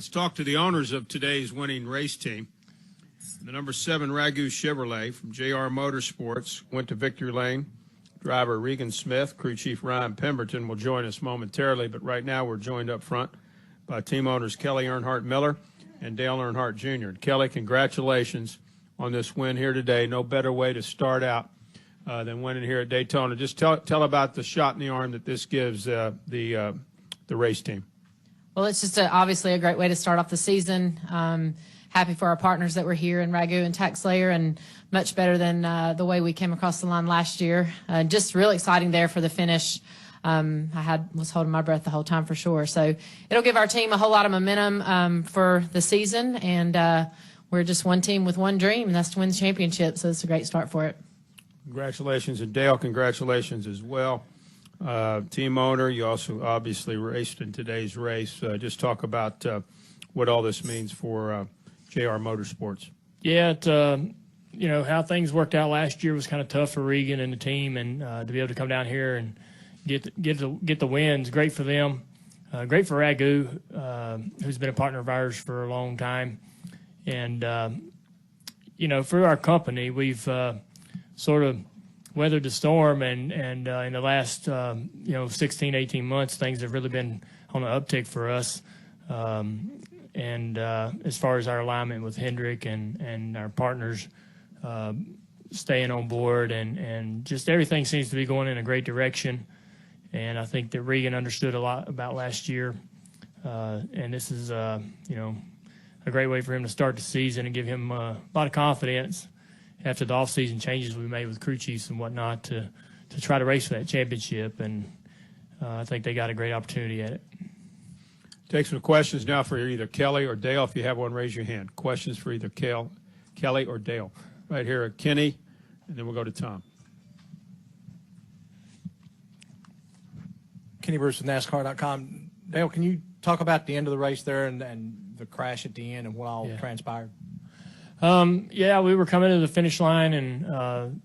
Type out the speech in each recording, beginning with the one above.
Let's talk to the owners of today's winning race team. The number 7 Ragu Chevrolet from JR Motorsports went to victory lane. Driver Regan Smith, crew chief Ryan Pemberton will join us momentarily, but right now we're joined up front by team owners Kelley Earnhardt Miller and Dale Earnhardt Jr. Kelley, congratulations on this win here today. No better way to start out than winning here at Daytona. Just tell about the shot in the arm that this gives the race team. Well, it's just obviously a great way to start off the season. Happy for our partners that were here in Ragu and TaxSlayer, and much better than the way we came across the line last year. Just really exciting there for the finish. Was holding my breath the whole time for sure. So it'll give our team a whole lot of momentum for the season, and we're just one team with one dream, and that's to win the championship. So it's a great start for it. Congratulations, and Dale, congratulations as well. Team owner, you also obviously raced in today's race. Just talk about what all this means for JR Motorsports. Yeah, you know, how things worked out last year was kind of tough for Regan and the team, and to be able to come down here and get the wins, great for them. Great for Ragu, who's been a partner of ours for a long time. And, you know, for our company, we've sort of weathered the storm, and in the last, 16, 18 months, things have really been on an uptick for us. And as far as our alignment with Hendrick and our partners staying on board, and just everything seems to be going in a great direction. And I think that Regan understood a lot about last year. And this is, a great way for him to start the season and give him a lot of confidence after the off-season changes we made with crew chiefs and whatnot to try to race for that championship. And I think they got a great opportunity at it. Take some questions now for either Kelley or Dale. If you have one, raise your hand. Questions for either Kelley or Dale. Right here, Kenny, and then we'll go to Tom. Kenny Bruce with NASCAR.com. Dale, can you talk about the end of the race there and the crash at the end and what all transpired? Yeah, we were coming to the finish line, and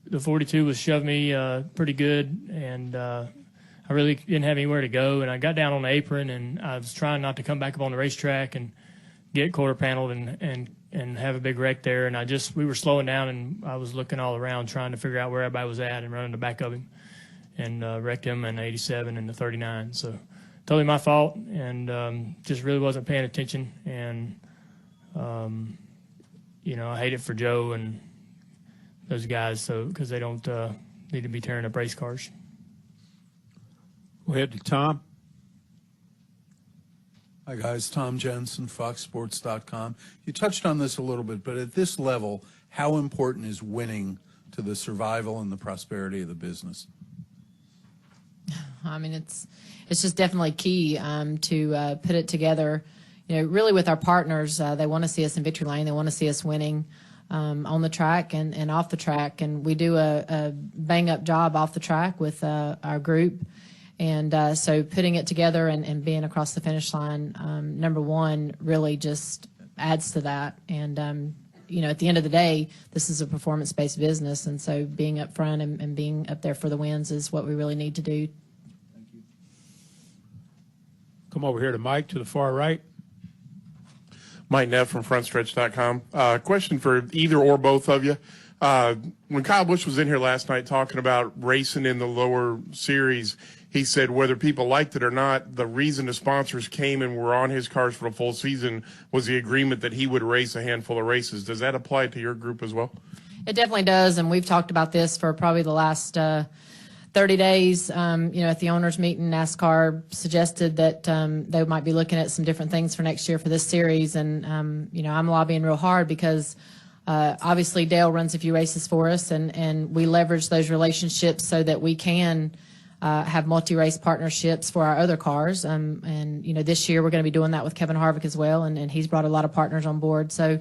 the 42 was shoving me pretty good, and I really didn't have anywhere to go. And I got down on the apron, and I was trying not to come back up on the racetrack and get quarter paneled and have a big wreck there. And we were slowing down, and I was looking all around trying to figure out where everybody was at and running the back of him, and wrecked him in the 87 and the 39. So totally my fault, and just really wasn't paying attention. And I hate it for Joe and those guys, because they don't need to be tearing up race cars. We'll head to Tom. Hi, guys. Tom Jensen, FoxSports.com. You touched on this a little bit, but at this level, how important is winning to the survival and the prosperity of the business? I mean, it's just definitely key to put it together. Really with our partners, they want to see us in victory lane. They want to see us winning on the track and off the track. And we do a bang-up job off the track with our group. And so putting it together and being across the finish line, number one, really just adds to that. And, at the end of the day, this is a performance-based business. And so being up front and being up there for the wins is what we really need to do. Thank you. Come over here to Mike to the far right. Mike Neff from FrontStretch.com. Question for either or both of you. When Kyle Busch was in here last night talking about racing in the lower series, he said whether people liked it or not, the reason the sponsors came and were on his cars for a full season was the agreement that he would race a handful of races. Does that apply to your group as well? It definitely does, and we've talked about this for probably the last 30 days. At the owners' meeting, NASCAR suggested that they might be looking at some different things for next year for this series, and I'm lobbying real hard because obviously Dale runs a few races for us, and we leverage those relationships so that we can have multi-race partnerships for our other cars. This year we're going to be doing that with Kevin Harvick as well, and he's brought a lot of partners on board. So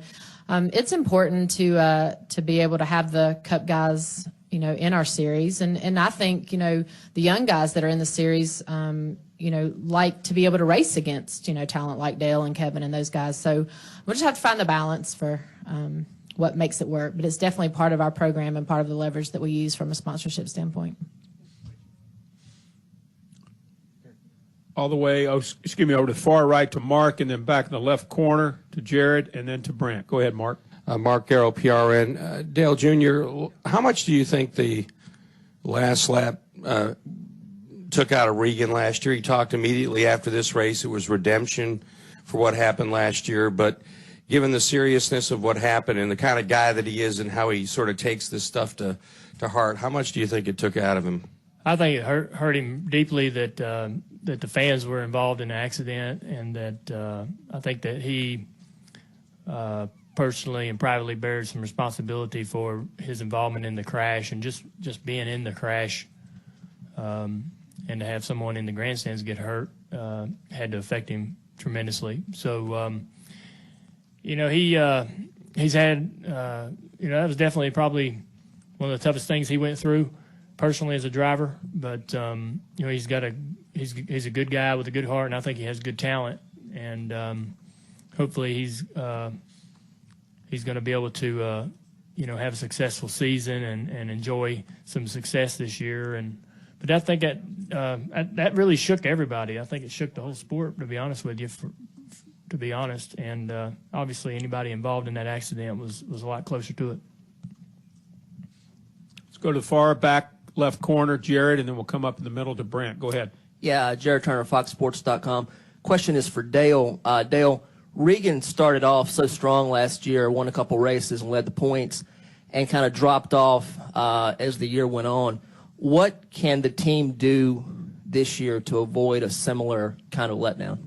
it's important to be able to have the Cup guys, in our series. And I think, the young guys that are in the series, like to be able to race against, talent like Dale and Kevin and those guys. So we'll just have to find the balance for what makes it work. But it's definitely part of our program and part of the leverage that we use from a sponsorship standpoint. all the way, over to the far right to Mark, and then back in the left corner to Jared, and then to Brant. Go ahead, Mark. Mark Garrow, PRN. Dale Jr., how much do you think the last lap took out of Regan last year? He talked immediately after this race. It was redemption for what happened last year. But given the seriousness of what happened and the kind of guy that he is and how he sort of takes this stuff to heart, how much do you think it took out of him? I think it hurt him deeply that the fans were involved in the accident, and that I think that he personally and privately bears some responsibility for his involvement in the crash, and just being in the crash, and to have someone in the grandstands get hurt had to affect him tremendously. So, he's had, that was definitely probably one of the toughest things he went through personally as a driver. But he's a good guy with a good heart, and I think he has good talent. And hopefully he's going to be able to have a successful season and enjoy some success this year. But I think that really shook everybody. I think it shook the whole sport, to be honest with you. To be honest, and obviously anybody involved in that accident was a lot closer to it. Let's go to the far back left corner, Jared, and then we'll come up in the middle to Brant. Go ahead. Yeah, Jared Turner, FoxSports.com. Question is for Dale. Dale, Regan started off so strong last year, won a couple races and led the points, and kind of dropped off as the year went on. What can the team do this year to avoid a similar kind of letdown?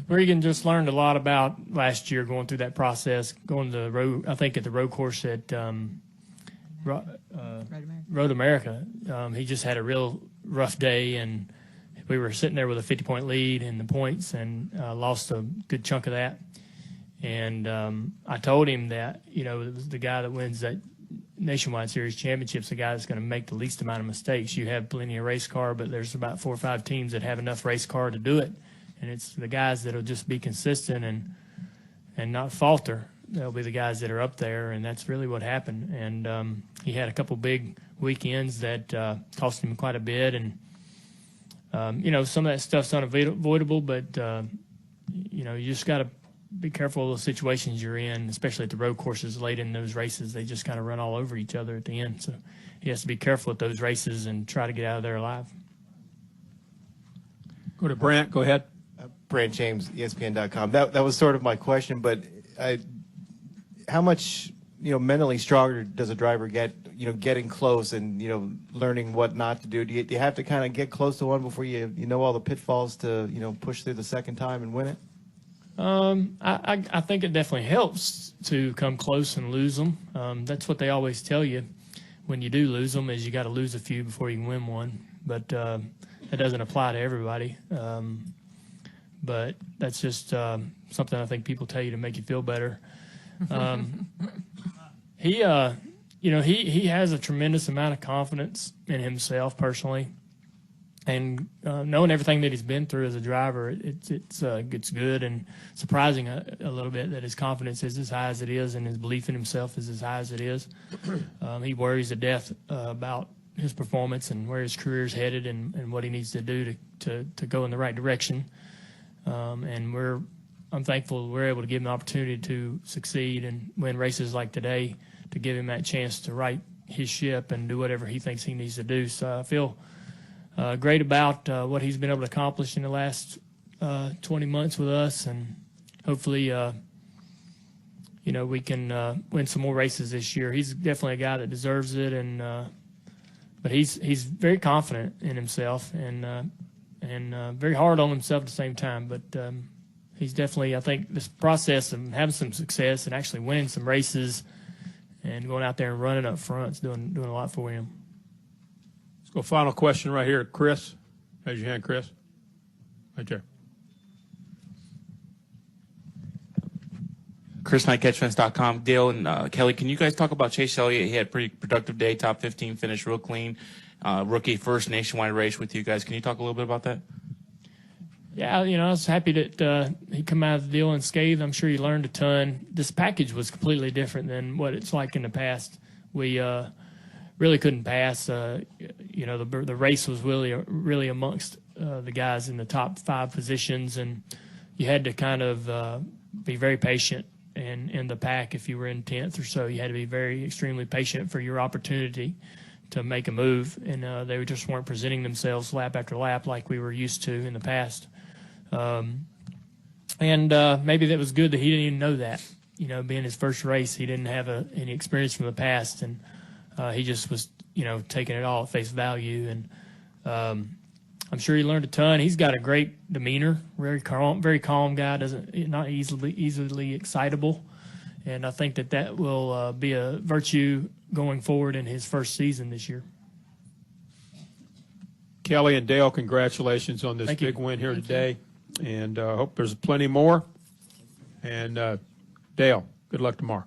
Regan just learned a lot about last year going through that process, going to the road, I think at the road course at Road America. He just had a real rough day, and we were sitting there with a 50-point lead in the points and lost a good chunk of that. And I told him that, it was the guy that wins that Nationwide Series championship's the guy that's going to make the least amount of mistakes. You have plenty of race car, but there's about 4 or 5 teams that have enough race car to do it. And it's the guys that will just be consistent and not falter. They'll be the guys that are up there, and that's really what happened. And he had a couple big weekends that cost him quite a bit. And, some of that stuff's unavoidable, but, you just got to be careful of the situations you're in, especially at the road courses late in those races. They just kind of run all over each other at the end. So he has to be careful at those races and try to get out of there alive. Go to Brant. Go ahead. Brant James, ESPN.com. That was sort of my question, but how much mentally stronger does a driver get? Getting close and learning what not to do. Do you have to kind of get close to one before you know all the pitfalls to push through the second time and win it? I think it definitely helps to come close and lose them. That's what they always tell you when you do lose them, is you got to lose a few before you can win one. But that doesn't apply to everybody. But that's just something I think people tell you to make you feel better. He has a tremendous amount of confidence in himself personally, and knowing everything that he's been through as a driver, it's good and surprising a little bit that his confidence is as high as it is and his belief in himself is as high as it is. He worries to death about his performance and where his career is headed and what he needs to do to go in the right direction. And I'm thankful we're able to give him the opportunity to succeed and win races like today, to give him that chance to right his ship and do whatever he thinks he needs to do. So I feel great about what he's been able to accomplish in the last 20 months with us, and hopefully, we can win some more races this year. He's definitely a guy that deserves it, but he's very confident in himself and very hard on himself at the same time. But he's definitely, I think, this process of having some success and actually winning some races and going out there and running up front is doing a lot for him. Let's go final question right here. Chris. Raise your hand, Chris. Right there. Chris Knight, catchfence.com. Dale and Kelly, can you guys talk about Chase Elliott? He had a pretty productive day, top 15 finish, real clean. Rookie first nationwide race with you guys. Can you talk a little bit about that? Yeah, I was happy that he come out of the deal unscathed. I'm sure he learned a ton. This package was completely different than what it's like in the past. We really couldn't pass. The race was really amongst the guys in the top 5 positions, and you had to kind of be very patient. And in the pack, if you were in 10th or so, you had to be extremely patient for your opportunity to make a move, and they just weren't presenting themselves lap after lap like we were used to in the past. And maybe that was good that he didn't even know that. You know, being his first race, he didn't have any experience from the past, and he just was, taking it all at face value. And I'm sure he learned a ton. He's got a great demeanor, very calm guy, not easily excitable, and I think that will be a virtue going forward in his first season this year. Kelley and Dale, congratulations on this big win here today, and I hope there's plenty more. And Dale, good luck tomorrow.